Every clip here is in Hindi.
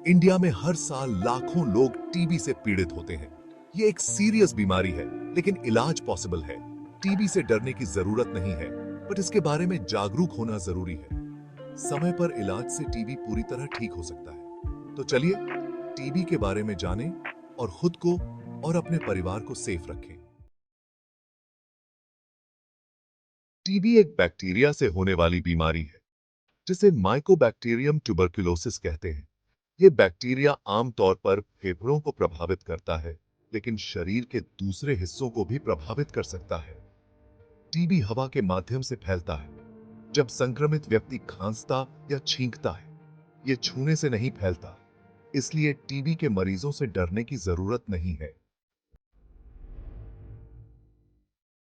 इंडिया में हर साल लाखों लोग टीबी से पीड़ित होते हैं। ये एक सीरियस बीमारी है, लेकिन इलाज पॉसिबल है। टीबी से डरने की जरूरत नहीं है, बट इसके बारे में जागरूक होना जरूरी है। समय पर इलाज से टीबी पूरी तरह ठीक हो सकता है। तो चलिए टीबी के बारे में जानें और खुद को और अपने परिवार को सेफ रखें। टीबी एक बैक्टीरिया से होने वाली बीमारी है, जिसे माइकोबैक्टीरियम ट्यूबरकुलोसिस कहते हैं। ये बैक्टीरिया आमतौर पर फेफड़ों को प्रभावित करता है, लेकिन शरीर के दूसरे हिस्सों को भी प्रभावित कर सकता है। टीबी हवा के माध्यम से फैलता है। जब संक्रमित व्यक्ति खांसता या छींकता है, ये छूने से नहीं फैलता, इसलिए टीबी के मरीजों से डरने की जरूरत नहीं है।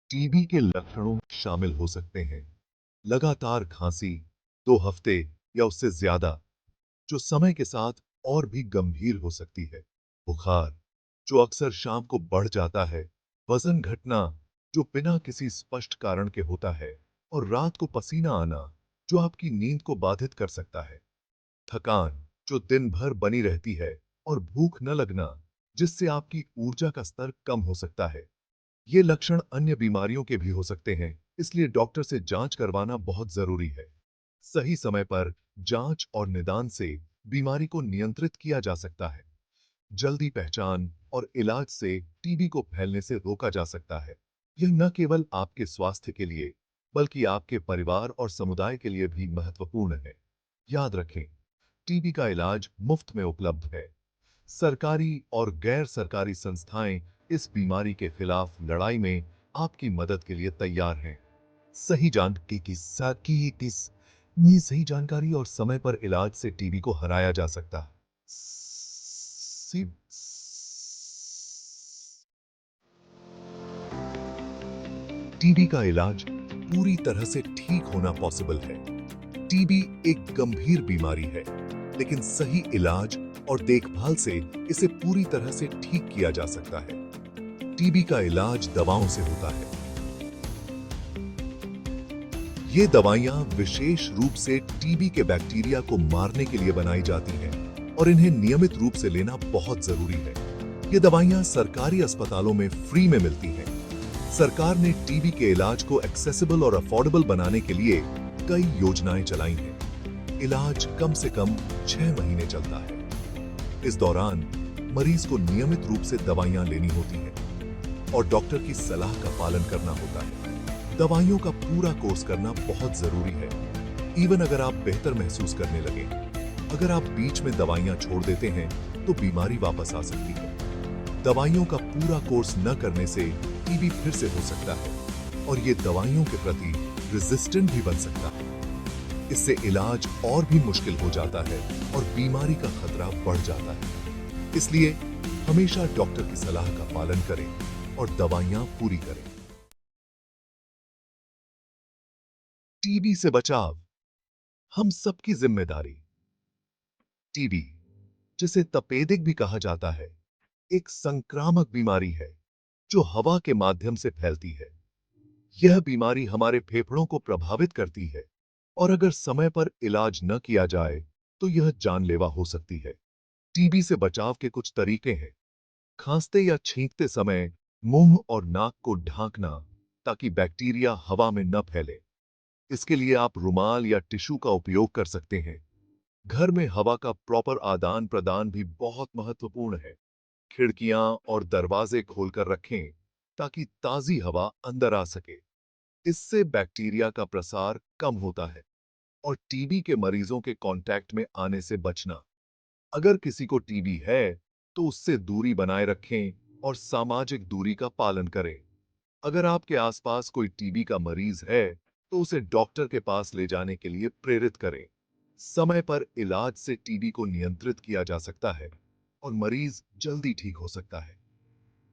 टीबी के लक्षणों शामिल हो सकते हैं लगातार खांसी 2 हफ्ते या उससे ज्यादा, जो समय के साथ और भी गंभीर हो सकती है। बुखार, जो अक्सर शाम को बढ़ जाता है। वजन घटना, जो बिना किसी स्पष्ट कारण के होता है। और रात को पसीना आना, जो आपकी नींद को बाधित कर सकता है। थकान, जो दिन भर बनी रहती है। और भूख न लगना, जिससे आपकी ऊर्जा का स्तर कम हो सकता है। ये लक्षण अन्य बीमारियों के भी हो सकते हैं, इसलिए डॉक्टर से जांच करवाना बहुत जरूरी है। सही समय पर जांच और निदान से बीमारी को नियंत्रित किया जा सकता है। जल्दी पहचान और इलाज से टीबी को फैलने से रोका जा सकता है। यह न केवल आपके स्वास्थ्य के लिए, बल्कि आपके परिवार और समुदाय के लिए भी महत्वपूर्ण है। याद रखें, टीबी का इलाज मुफ्त में उपलब्ध है। सरकारी और गैर सरकारी संस्थाएं इस बीमारी के खिलाफ लड़ाई में आपकी मदद के लिए तैयार हैं। सही जानकारी की सही जानकारी और समय पर इलाज से टीबी को हराया जा सकता है। टीबी का इलाज पूरी तरह से ठीक होना पॉसिबल है। टीबी एक गंभीर बीमारी है, लेकिन सही इलाज और देखभाल से इसे पूरी तरह से ठीक किया जा सकता है। टीबी का इलाज दवाओं से होता है। ये दवाइयां विशेष रूप से टीबी के बैक्टीरिया को मारने के लिए बनाई जाती हैं और इन्हें नियमित रूप से लेना बहुत जरूरी है। ये दवाइयां सरकारी अस्पतालों में फ्री में मिलती हैं। सरकार ने टीबी के इलाज को एक्सेसिबल और अफोर्डेबल बनाने के लिए कई योजनाएं चलाई हैं। इलाज कम से कम 6 महीने चलता है। इस दौरान मरीज को नियमित रूप से दवाइयां लेनी होती हैं और डॉक्टर की सलाह का पालन करना होता है। दवाइयों का पूरा कोर्स करना बहुत जरूरी है, इवन अगर आप बेहतर महसूस करने लगे। अगर आप बीच में दवाइयां छोड़ देते हैं तो बीमारी वापस आ सकती है। दवाइयों का पूरा कोर्स न करने से टीबी फिर से हो सकता है और ये दवाइयों के प्रति रेजिस्टेंट भी बन सकता है। इससे इलाज और भी मुश्किल हो जाता है और बीमारी का खतरा बढ़ जाता है। इसलिए हमेशा डॉक्टर की सलाह का पालन करें और दवाइयां पूरी करें। टीबी से बचाव हम सबकी जिम्मेदारी। टीबी, जिसे तपेदिक भी कहा जाता है, एक संक्रामक बीमारी है जो हवा के माध्यम से फैलती है। यह बीमारी हमारे फेफड़ों को प्रभावित करती है और अगर समय पर इलाज न किया जाए तो यह जानलेवा हो सकती है। टीबी से बचाव के कुछ तरीके हैं। खांसते या छींकते समय मुंह और नाक को ढांकना ताकि बैक्टीरिया हवा में न फैले। इसके लिए आप रुमाल या टिश्यू का उपयोग कर सकते हैं। घर में हवा का प्रॉपर आदान प्रदान भी बहुत महत्वपूर्ण है। खिड़कियां और दरवाजे खोलकर रखें ताकि ताजी हवा अंदर आ सके। इससे बैक्टीरिया का प्रसार कम होता है और टीबी के मरीजों के कांटेक्ट में आने से बचना। अगर किसी को टीबी है तो उससे दूरी बनाए रखें और सामाजिक दूरी का पालन करें। अगर आपके आसपास कोई टीबी का मरीज है तो उसे डॉक्टर के पास ले जाने के लिए प्रेरित करें। समय पर इलाज से टीबी को नियंत्रित किया जा सकता है और मरीज जल्दी ठीक हो सकता है।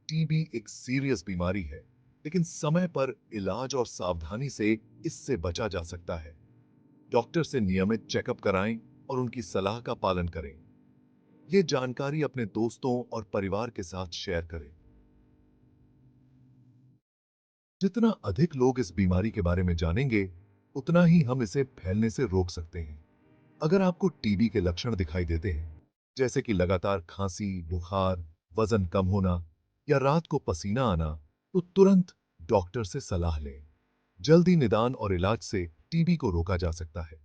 टीबी एक सीरियस बीमारी है, लेकिन समय पर इलाज और सावधानी से इससे बचा जा सकता है। डॉक्टर से नियमित चेकअप कराएं और उनकी सलाह का पालन करें। ये जानकारी अपने दोस्तों और परिवार के साथ शेयर करें। जितना अधिक लोग इस बीमारी के बारे में जानेंगे, उतना ही हम इसे फैलने से रोक सकते हैं। अगर आपको टीबी के लक्षण दिखाई देते हैं, जैसे कि लगातार खांसी, बुखार, वजन कम होना या रात को पसीना आना, तो तुरंत डॉक्टर से सलाह लें। जल्दी निदान और इलाज से टीबी को रोका जा सकता है।